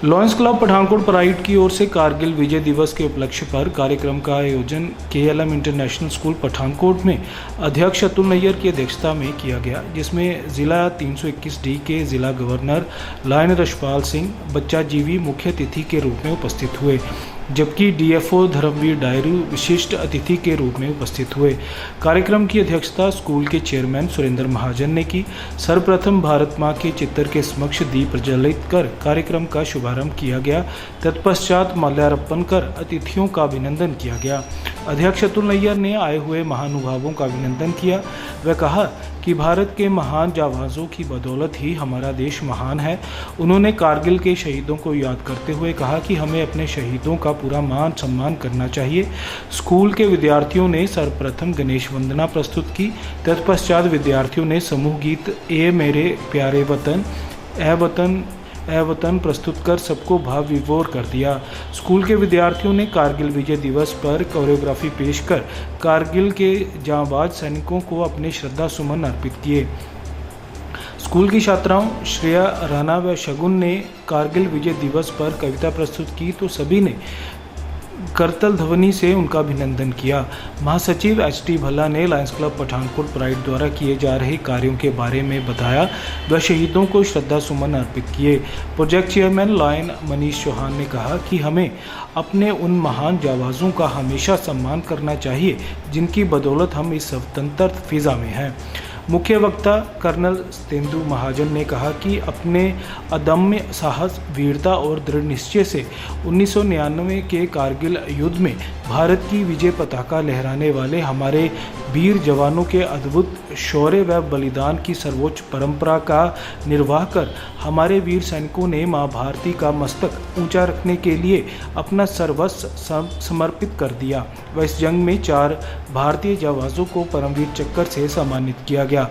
Lions club Pathankot pride की ओर से कारगिल विजय दिवस के उपलक्ष्य पर कार्यक्रम का आयोजन KLM इंटरनेशनल स्कूल पठानकोट में अध्यक्ष अतुल नैयर की अध्यक्षता में किया गया, जिसमें जिला 321D के जिला गवर्नर लायन रशपाल सिंह बच्चा जीवी मुख्य अतिथि के रूप में उपस्थित हुए, जबकि DFO धर्मवीर डायरू विशिष्ट अतिथि के रूप में उपस्थित हुए। कार्यक्रम की अध्यक्षता स्कूल के चेयरमैन सुरेंद्र महाजन ने की। सर्वप्रथम भारत मां के चित्र के समक्ष दीप प्रज्वलित कर कार्यक्रम का शुभारंभ किया गया। तत्पश्चात माल्यार्पण कर अतिथियों का अभिनंदन किया गया। अध्यक्ष अतुल नैयर ने आए हुए महानुभावों का अभिनंदन किया। वह कहा कि भारत के महान जाबाजों की बदौलत ही हमारा देश महान है। उन्होंने कारगिल के शहीदों को याद करते हुए कहा कि हमें अपने शहीदों का पूरा मान सम्मान करना चाहिए। स्कूल के विद्यार्थियों ने सर्वप्रथम गणेश वंदना प्रस्तुत की। तत्पश्चात विद्यार्थियों ने समूह गीत ए मेरे प्यारे वतन ए वतन प्रस्तुत कर सबको भाव विभोर कर दिया। स्कूल के विद्यार्थियों ने कारगिल विजय दिवस पर कोरियोग्राफी पेश कर कारगिल के जांबाज सैनिकों को अपने श्रद्धा सुमन अर्पित किए। स्कूल की छात्राओं श्रेया राणा व शगुन ने कारगिल विजय दिवस पर कविता प्रस्तुत की तो सभी ने करतल ध्वनि से उनका अभिनंदन किया। महासचिव HT भल्ला ने लायंस क्लब पठानकोट प्राइड द्वारा किए जा रहे कार्यों के बारे में बताया व शहीदों को श्रद्धा सुमन अर्पित किए। Project chairman lion Manish Chauhan ने कहा कि हमें अपने उन महान जाबाजों का हमेशा सम्मान करना चाहिए जिनकी बदौलत हम इस स्वतंत्र फिजा में हैं। मुख्य वक्ता कर्नल तेंदु महाजन ने कहा कि अपने अदम्य साहस, वीरता और दृढ़ निश्चय से 1999 के कारगिल युद्ध में भारत की विजय पताका लहराने वाले हमारे वीर जवानों के अद्भुत शौर्य व बलिदान की सर्वोच्च परंपरा का निर्वाह कर हमारे वीर सैनिकों ने मां भारती का मस्तक ऊंचा रखने के लिए अपना सर्वस्व समर्पित कर दिया व इस जंग में 4 भारतीय जाबाजों को परमवीर चक्र से सम्मानित किया गया।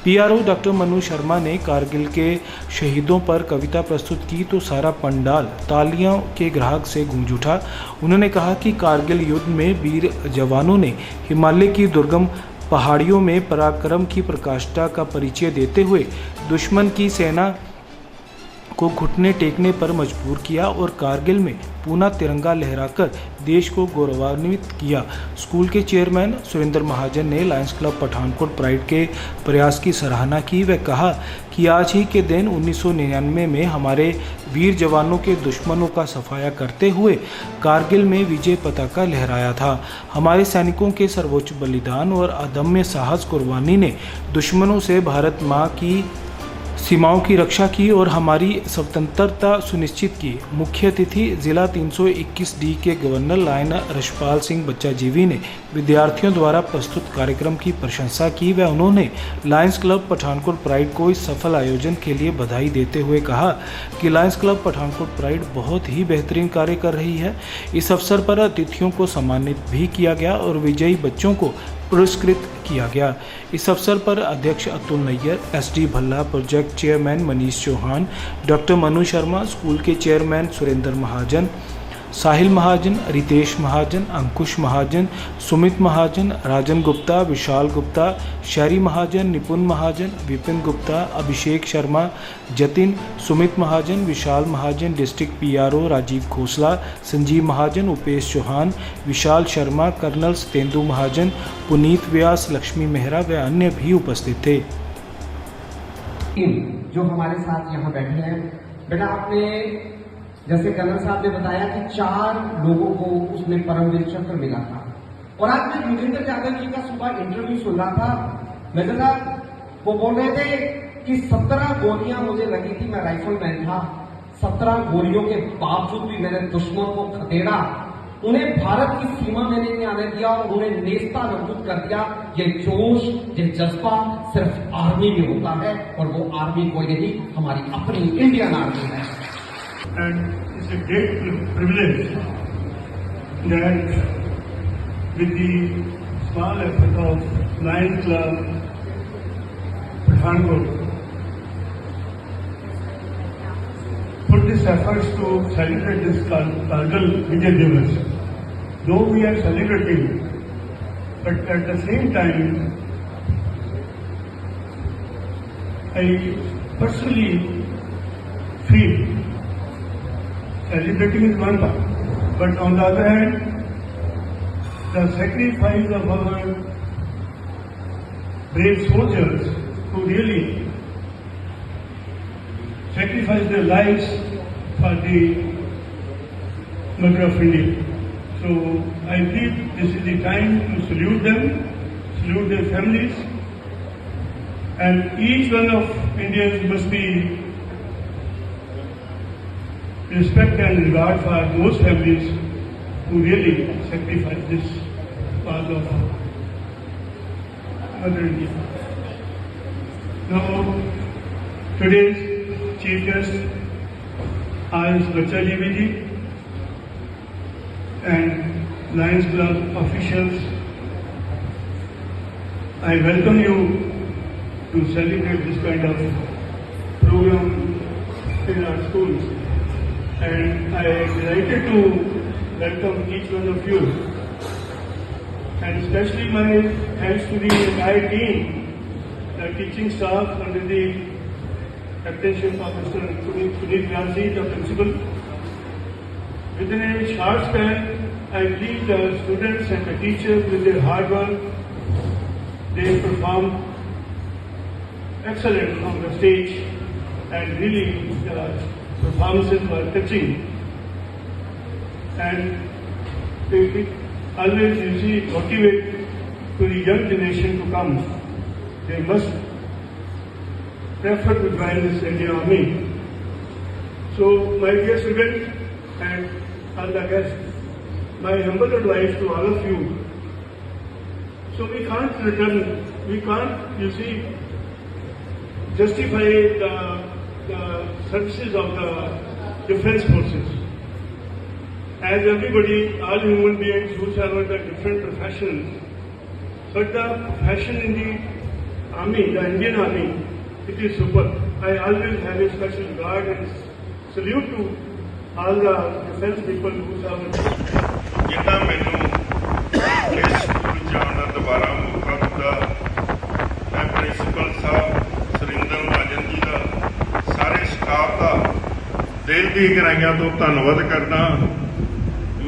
PRO डॉक्टर मनु शर्मा ने कारगिल के शहीदों पर कविता प्रस्तुत की तो सारा पंडाल तालियों के ग्राहक से गूंज उठा। उन्होंने कहा कि कारगिल युद्ध में वीर जवानों ने हिमालय की दुर्गम पहाड़ियों में पराक्रम की प्रकाष्ठा का परिचय देते हुए दुश्मन की सेना को घुटने टेकने पर मजबूर किया और कारगिल में पुनः तिरंगा लहराकर देश को गौरवान्वित किया। स्कूल के चेयरमैन सुरेंद्र महाजन ने लायंस क्लब पठानकोट प्राइड के प्रयास की सराहना की व कहा कि आज ही के दिन 1999 में हमारे वीर जवानों के दुश्मनों का सफाया करते हुए कारगिल में विजय पताका लहराया था। हमारे सैनिकों के सर्वोच्च बलिदान और अदम्य साहस कुर्बानी ने दुश्मनों से भारत माँ की सीमाओं की रक्षा की और हमारी स्वतंत्रता सुनिश्चित की। मुख्य अतिथि जिला 321D के गवर्नर लायन रशपाल सिंह बच्चा जीवी ने विद्यार्थियों द्वारा प्रस्तुत कार्यक्रम की प्रशंसा की व उन्होंने लायंस क्लब पठानकोट प्राइड को इस सफल आयोजन के लिए बधाई देते हुए कहा कि लायंस क्लब पठानकोट प्राइड बहुत ही बेहतरीन कार्य कर रही है। इस अवसर पर अतिथियों को सम्मानित भी किया गया और विजयी बच्चों को पुरस्कृत किया गया। इस अवसर पर अध्यक्ष Atul Nayyar, HT Bhalla, project chairman Manish Chauhan, doctor Manu Sharma, school के chairman Surendra Mahajan, Sahil Mahajan, Ritesh Mahajan, Ankush Mahajan, Sumit Mahajan, Rajan Gupta, Vishal Gupta, Shahri Mahajan, Nipun Mahajan, Vipin Gupta, Abhishek Sharma, Jatin, Sumit Mahajan, Vishal Mahajan, district PRO Rajeev Khosla, Sanjeev Mahajan, Upesh Chauhan, Vishal Sharma, colonel Tendu Mahajan, Puneet Vyas, Lakshmi Mehra व अन्य भी उपस्थित थे। जो हमारे साथ यहाँ बैठे हैं, बेटा आपने जैसे कर्नल साहब ने बताया कि 4 लोगों को उसमें परमवीर चक्र मिला था और आज मैं युगेंद्र यादव जी का सुबह इंटरव्यू सुन रहा था। मेरे साहब वो बोल रहे थे कि 17 गोलियां मुझे लगी थी, मैं राइफलमैन था, 17 गोलियों के बावजूद भी मैंने दुश्मन को खदेड़ा, उन्हें भारत की सीमा में नहीं आने दिया और उन्हें नेस्ता नाबूद कर दिया। ये जोश, ये जज्बा सिर्फ आर्मी में होता है और वो आर्मी कोई नहीं, हमारी अपनी इंडियन आर्मी है। And it's a great privilege that with the small effort of Lions Club Pathankot put this efforts to celebrate this Kargil Vijay Divas. Though we are celebrating, but at the same time, I personally feel celebrating is one part, but on the other hand, the sacrifice of our brave soldiers who really sacrifice their lives for the mother of India. So I believe this is the time to salute them, salute their families, and each one of Indians must be respect and regard for those families who really sacrifice this cause of Mother India. Now, today's Chief Guest is Bacha Ji and Lions Club officials. I welcome you to celebrate this kind of program in our schools, and I am delighted to welcome each one of you, and especially my thanks to the entire team, the teaching staff under the captainship of Mr. Puneet Vyasi, the principal. Within a short span, I believe the students and the teachers, with their hard work, they performed excellent on the stage, and really the performances were touching. And they always usually motivate to the young generation to come. They must prefer to join this Indian Army. So, my dear students and all the guests, my humble advice to all of you. So we can't return, we can't, you see, justify the services of the defense forces. As everybody, all human beings who serve the different professions, but the profession in the army, the Indian Army, it is super. I always have a special regard and salute to all the defense people who serve. ਜਿੰਨਾ ਮੈਨੂੰ ਇਸ school ਜਾਣ ਦਾ ਦੁਬਾਰਾ ਮੌਕਾ ਦਿੱਤਾ, ਮੈਂ principal ਸਾਹਿਬ ਸੁਰਿੰਦਰ ਮਹਾਜਨ ਜੀ ਦਾ, ਸਾਰੇ ਸਟਾਫ ਦਾ ਦਿਲ ਦੀ ਗਹਿਰਾਈਆਂ ਤੋਂ ਧੰਨਵਾਦ ਕਰਦਾ।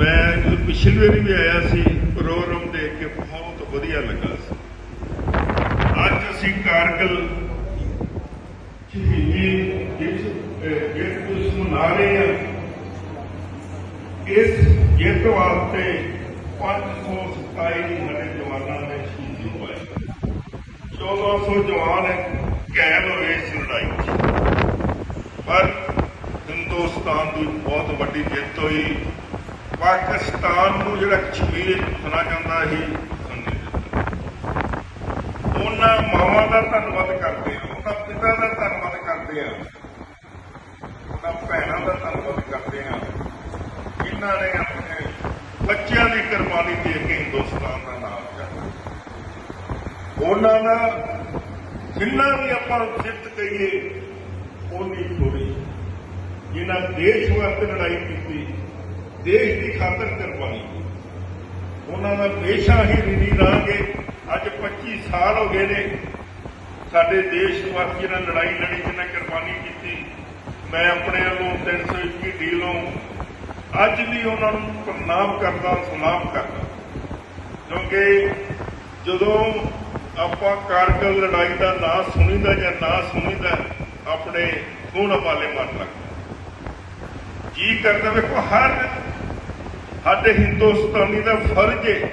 ਮੈਂ ਪਿਛਲੀ ਵਾਰੀ ਵੀ ਆਇਆ ਸੀ, ਪ੍ਰੋਗਰਾਮ ਦੇਖ ਕੇ ਬਹੁਤ ਵਧੀਆ ਲੱਗਾ ਸੀ। ਅੱਜ ਅਸੀਂ ਕਾਰਗਿਲ ਸ਼ਹੀਦੀ ਦਿਵਸ ਮਨਾ ਰਹੇ ਹਾਂ। ਇਸ ਜਿੱਤ ਵਾਸਤੇ 527 ਸਾਡੇ ਜਵਾਨਾਂ ਨੇ ਸ਼ਹੀਦੀ ਹੋਏ, 1400 ਜਵਾਨ ਕੈਦ ਹੋਏ ਇਸ ਲੜਾਈ 'ਚ। ਪਰ ਹਿੰਦੁਸਤਾਨ ਦੀ ਬਹੁਤ ਵੱਡੀ ਜਿੱਤ ਹੋਈ। ਪਾਕਿਸਤਾਨ ਨੂੰ ਜਿਹੜਾ ਕਸ਼ਮੀਰ ਸੁਣਾ ਜਾਂਦਾ ਸੀ, ਉਹਨਾਂ ਮਾਵਾਂ ਦਾ ਧੰਨਵਾਦ ਕਰਦੇ ਹਾਂ, ਉਹਨਾਂ ਪਿਤਾ ਦਾ ਧੰਨਵਾਦ ਕਰਦੇ ਹਾਂ, ਉਹਨਾਂ ਭੈਣਾਂ ਦਾ ਧੰਨਵਾਦ ਕਰਦੇ ਹਾਂ, ਜਿਨ੍ਹਾਂ ਨੇ ਆਪਣੇ ਬੱਚਿਆਂ ਦੀ ਕੁਰਬਾਨੀ ਦੇ ਕੇ ਹਿੰਦੁਸਤਾਨ ਦਾ ਨਾਮ ਚੜ੍ਹਾਇਆ। ਉਹਨਾਂ ਦਾ ਜਿੰਨਾ ਵੀ ਆਪਾਂ ਜਿੱਤ ਕਹੀਏ ਉਨੀ ਥੋੜੀ। ਜਿਨ੍ਹਾਂ ਦੇਸ਼ ਵਾਸਤੇ ਲੜਾਈ ਕੀਤੀ, ਦੇਸ਼ ਦੀ ਖਾਤਰ ਕੁਰਬਾਨੀ ਕੀਤੀ, ਉਹਨਾਂ ਦਾ ਹਮੇਸ਼ਾ ਹੀ ਰਿਣੀ ਰਹਾਂਗੇ। ਅੱਜ 25 ਸਾਲ ਹੋ ਗਏ ਨੇ ਸਾਡੇ ਦੇਸ਼ ਵਾਸਤੇ ਜਿਹਨਾਂ ਲੜਾਈ ਲੜੀ, ਜਿਹਨਾਂ ਕੁਰਬਾਨੀ ਕੀਤੀ। ਮੈਂ ਆਪਣੇ ਵੱਲੋਂ 321 ਡੀਲੋਂ ਅੱਜ ਵੀ ਉਹਨਾਂ ਨੂੰ ਪ੍ਰਣਾਮ ਕਰਦਾ, ਸਲਾਮ ਕਰਦਾ, ਕਿਉਂਕਿ ਜਦੋਂ ਆਪਾਂ ਕਾਰਗਿਲ ਲੜਾਈ ਦਾ ਨਾਂ ਸੁਣੀਦਾ ਜਾਂ ਨਾ ਸੁਣੀਦਾ, ਆਪਣੇ ਖੂਨ ਉਬਾਲੇ ਮਨ ਲੱਗਦਾ, ਜੀ ਕਰਦਾ। ਵੇਖੋ, ਹਰ ਸਾਡੇ ਹਿੰਦੁਸਤਾਨੀ ਦਾ ਫਰਜ਼ ਹੈ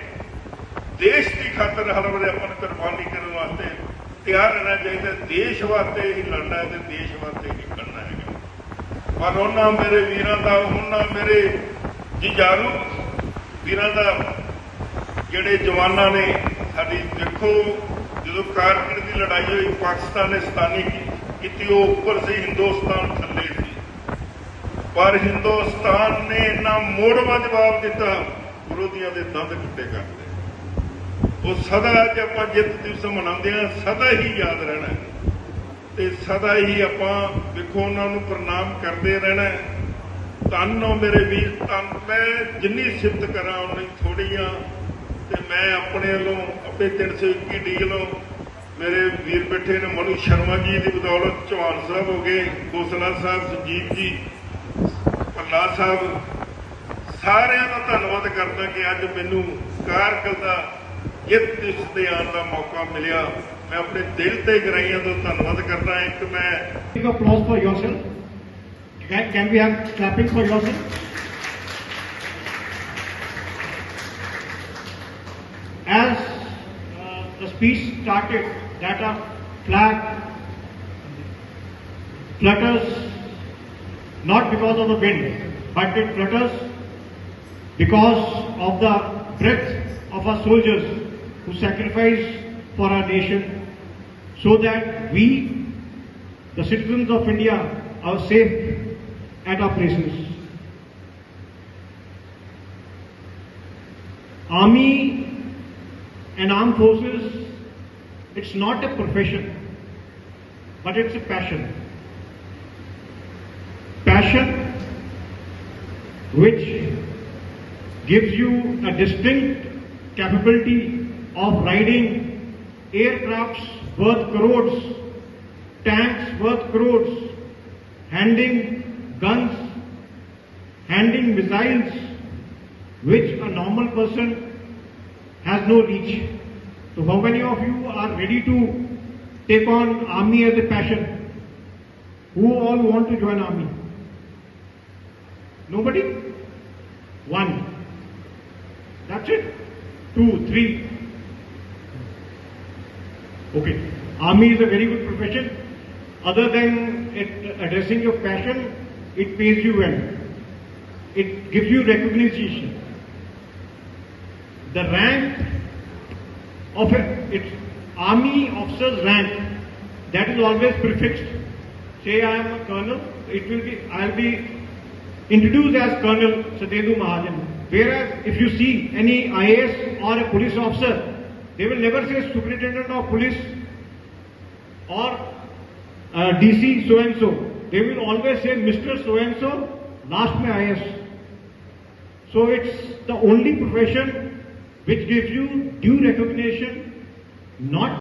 ਦੇਸ਼ ਦੀ ਖਾਤਰ ਹਰ ਵੇਲੇ ਆਪਾਂ ਨੂੰ ਕੁਰਬਾਨੀ ਕਰਨ ਵਾਸਤੇ ਤਿਆਰ ਰਹਿਣਾ ਚਾਹੀਦਾ। ਦੇਸ਼ ਵਾਸਤੇ ਹੀ ਲੜਨਾ ਹੈ ਤੇ ਦੇਸ਼ ਵਾਸਤੇ ਹੀ ਕਰਨਾ ਹੈਗਾ। ਪਰ ਉਹਨਾਂ ਮੇਰੇ ਵੀਰਾਂ ਦਾ, ਉਹਨਾਂ ਮੇਰੇ ਜੁਝਾਰੂ ਵੀਰਾਂ ਦਾ, ਜਿਹੜੇ ਜਵਾਨਾਂ ਨੇ ਸਾਡੀ, ਦੇਖੋ ਜਦੋਂ ਕਾਰਗਿਲ ਦੀ ਲੜਾਈ ਹੋਈ, ਪਾਕਿਸਤਾਨ ਨੇ ਸਤਾਨੀ ਕੀਤੀ, ਉਹ ਉੱਪਰ ਸੀ, ਹਿੰਦੁਸਤਾਨ ਥੱਲੇ ਸੀ। ਪਰ ਹਿੰਦੁਸਤਾਨ ਨੇ ਇੰਨਾ ਮੋੜਵਾਂ ਜਵਾਬ ਦਿੱਤਾ, ਵਿਰੋਧੀਆਂ ਦੇ ਦੰਦ ਟੁੱਟੇ ਕਰਦੇ। ਉਹ ਸਦਾ, ਅੱਜ ਆਪਾਂ ਜਿੱਤ ਦਿਵਸ ਮਨਾਉਂਦੇ ਹਾਂ, ਸਦਾ ਹੀ ਯਾਦ ਰਹਿਣਾ ਤੇ ਸਦਾ ਹੀ ਆਪਾਂ ਵੇਖੋ ਉਹਨਾਂ ਨੂੰ ਪ੍ਰਣਾਮ ਕਰਦੇ ਰਹਿਣਾ। ਧੰਨ ਹੋ ਮੇਰੇ ਵੀਰ, ਧੰਨ। ਮੈਂ ਜਿੰਨੀ ਸਿਫਤ ਕਰਾਂ ਉਨੀ ਥੋੜ੍ਹੀ ਆ। ਤੇ ਮੈਂ ਆਪਣੇ ਵੱਲੋਂ ਆਪਣੇ 321 ਡੀ ਵੱਲੋਂ ਮੇਰੇ ਵੀਰ ਬੈਠੇ ਨੇ, ਮਨੂ ਸ਼ਰਮਾ ਜੀ ਦੀ ਬਦੌਲਤ ਚੌਹਾਨ ਸਾਹਿਬ ਹੋ ਗਏ, ਖੋਸਲਾ ਸਾਹਿਬ, ਸੁਜੀਤ ਜੀ, ਕਰਨਾਲ ਸਾਹਿਬ ਸਾਰਿਆਂ ਦਾ ਧੰਨਵਾਦ ਕਰਦਾ ਕਿ ਅੱਜ ਮੈਨੂੰ ਕਾਰਗਿਲ ਦਾ ਜਿੱਤ ਦਿਵਸ ਤੇ ਆਉਣ ਦਾ ਮੌਕਾ ਮਿਲਿਆ। ਮੈਂ ਆਪਣੇ ਦਿਲ ਤੇ ਗਹਿਰਾਈਆਂ ਤੋਂ ਧੰਨਵਾਦ ਕਰਦਾ। ਇੱਕ ਮੈਂ Big applause for yourself. Can we have clapping for yourself? As the speech started, that a flag flutters not because of the wind, but it flutters because of the breath of our soldiers who sacrificed for our nation, so that we, the citizens of India, are safe at our places. Army and armed forces, it's not a profession, but it's a passion. Passion which gives you a distinct capability of riding aircrafts worth crores, tanks worth crores, handling guns, handling missiles, which a normal person has no reach. So how many of you are ready to take on army as a passion? Who all want to join army? Nobody? One. That's it? 2, 3. Okay. Army is a very good profession. Other than addressing your passion, it pays you well. It gives you recognition. The rank of its army officer's rank, that is always prefixed. Say I am a colonel, I'll be introduced as Colonel Satyendu Mahajan. Whereas if you see any IAS or a police officer, they will never say Superintendent of Police or DC so and so. They will always say Mr. so and so, last mein IAS. So it's the only profession which gives you due recognition, not